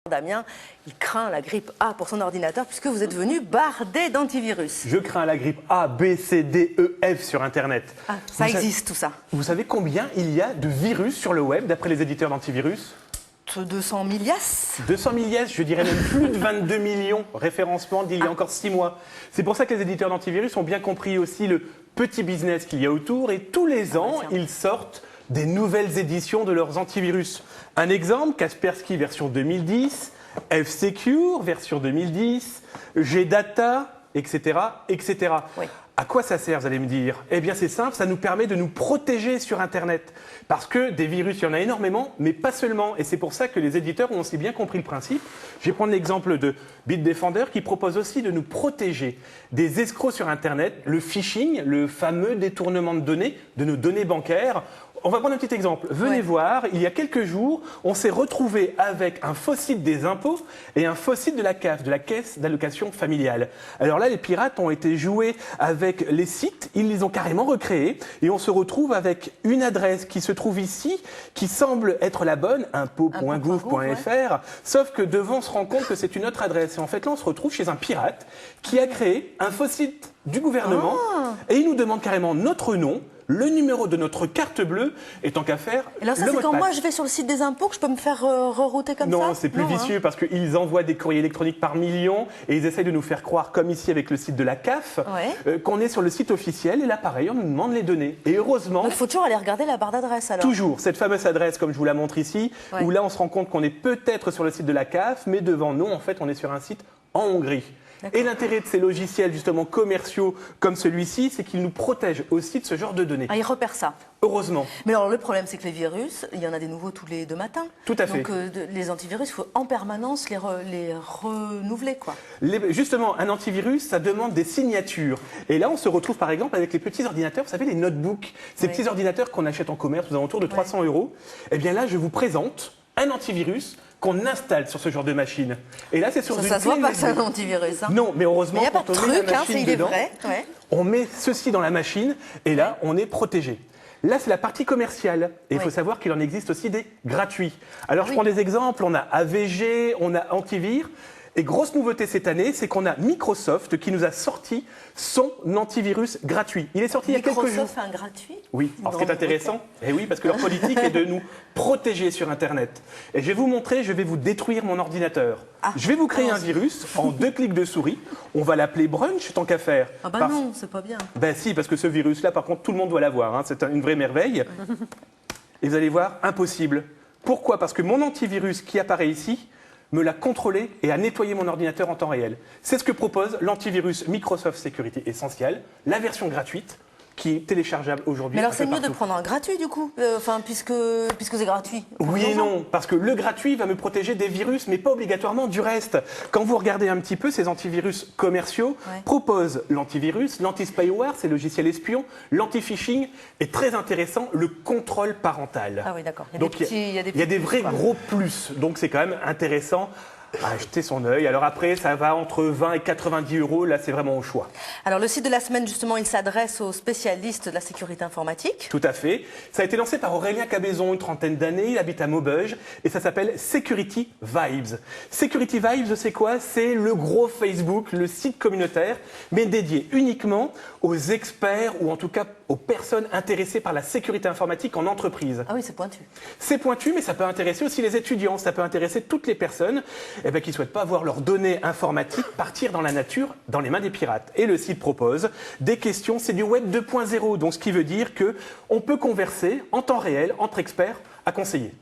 Damien, il craint la grippe A pour son ordinateur puisque vous êtes venu bardé d'antivirus. Je crains la grippe A, B, C, D, E, F sur Internet. Ah, ça existe tout ça. Vous savez combien il y a de virus sur le web d'après les éditeurs d'antivirus? 200 millias. 200 millias, je dirais même plus de 22 millions référencements d'il y a encore 6 mois. C'est pour ça que les éditeurs d'antivirus ont bien compris aussi le petit business qu'il y a autour et tous les ans, ils sortent des nouvelles éditions de leurs antivirus. Un exemple, Kaspersky version 2010, F-Secure version 2010, G-Data, etc. etc. Oui. À quoi ça sert, vous allez me dire? Eh bien, c'est simple, ça nous permet de nous protéger sur Internet. Parce que des virus, il y en a énormément, mais pas seulement. Et c'est pour ça que les éditeurs ont aussi bien compris le principe. Je vais prendre l'exemple de Bitdefender qui propose aussi de nous protéger des escrocs sur Internet, le phishing, le fameux détournement de données, de nos données bancaires. On va prendre un petit exemple. Venez voir, il y a quelques jours, on s'est retrouvé avec un faux site des impôts et un faux site de la CAF, de la Caisse d'allocation familiale. Alors là, les pirates ont été joués avec les sites, ils les ont carrément recréés et on se retrouve avec une adresse qui se trouve ici, qui semble être la bonne, impôts.gouv.fr, sauf que devant, on se rend compte que c'est une autre adresse. Et en fait, là, on se retrouve chez un pirate qui a créé un faux site du gouvernement et il nous demande carrément notre nom, le numéro de notre carte bleue, et tant qu'à faire, et alors ça, c'est quand moi je vais sur le site des impôts que je peux me faire rerouter comme ça? Non, c'est plus vicieux parce qu'ils envoient des courriers électroniques par millions et ils essayent de nous faire croire, comme ici avec le site de la CAF, qu'on est sur le site officiel et là, pareil, on nous demande les données. Et heureusement... Donc il faut toujours aller regarder la barre d'adresse alors? Toujours, cette fameuse adresse, comme je vous la montre ici, où là, on se rend compte qu'on est peut-être sur le site de la CAF, mais devant nous, en fait, on est sur un site en Hongrie. Et l'intérêt de ces logiciels justement commerciaux comme celui-ci, c'est qu'ils nous protègent aussi de ce genre de données. Ah, ils repèrent ça. Heureusement. Mais alors le problème, c'est que les virus, il y en a des nouveaux tous les 2 matins. Tout à fait. Donc les antivirus, il faut en permanence les renouveler, quoi. Justement, un antivirus, ça demande des signatures. Et là, on se retrouve par exemple avec les petits ordinateurs, vous savez, les notebooks, ces petits ordinateurs qu'on achète en commerce aux alentours de 300 €. Eh bien là, je vous présente un antivirus qu'on installe sur ce genre de machine. Et là, c'est sur une clé. Ça se voit pas que c'est un antivirus. Hein. Non, mais heureusement, quand on met la machine dedans, on met ceci dans la machine et là, on est protégé. Là, c'est la partie commerciale. Et il faut savoir qu'il en existe aussi des gratuits. Alors, je prends des exemples. On a AVG, on a Antivir. Et grosse nouveauté cette année, c'est qu'on a Microsoft qui nous a sorti son antivirus gratuit. Il est sorti il y a quelques jours. Microsoft fait un gratuit? Oui. Alors ce qui est intéressant, oui, parce que leur politique est de nous protéger sur Internet. Et je vais vous montrer, je vais vous détruire mon ordinateur. Je vais vous créer un virus en 2 clics de souris. On va l'appeler Brunch, tant qu'à faire. Ah bah non, c'est pas bien. Ben si, parce que ce virus-là, par contre, tout le monde doit l'avoir. Hein. C'est une vraie merveille. Et vous allez voir, impossible. Pourquoi? Parce que mon antivirus qui apparaît ici me l'a contrôlé et a nettoyé mon ordinateur en temps réel. C'est ce que propose l'antivirus Microsoft Security Essential, la version gratuite, qui est téléchargeable aujourd'hui. Mais alors c'est mieux de prendre un gratuit du coup, puisque c'est gratuit. Oui et non, parce que le gratuit va me protéger des virus, mais pas obligatoirement du reste. Quand vous regardez un petit peu, ces antivirus commerciaux proposent l'antivirus, l'anti-spyware, c'est le logiciel espion, l'anti-phishing, et très intéressant, le contrôle parental. Ah oui, d'accord. Donc il y a des vrais gros plus, donc c'est quand même intéressant à jeter son œil. Alors après, ça va entre 20 et 90 €. Là, c'est vraiment au choix. Alors le site de la semaine, justement, il s'adresse aux spécialistes de la sécurité informatique. Tout à fait. Ça a été lancé par Aurélien Cabezon, une trentaine d'années. Il habite à Maubeuge et ça s'appelle Security Vibes. Security Vibes, c'est quoi? C'est le gros Facebook, le site communautaire, mais dédié uniquement aux experts ou en tout cas aux personnes intéressées par la sécurité informatique en entreprise. Ah oui, c'est pointu. C'est pointu, mais ça peut intéresser aussi les étudiants. Ça peut intéresser toutes les personnes qui ne souhaitent pas voir leurs données informatiques partir dans la nature, dans les mains des pirates. Et le site propose des questions, c'est du web 2.0, donc ce qui veut dire qu'on peut converser en temps réel entre experts à conseiller.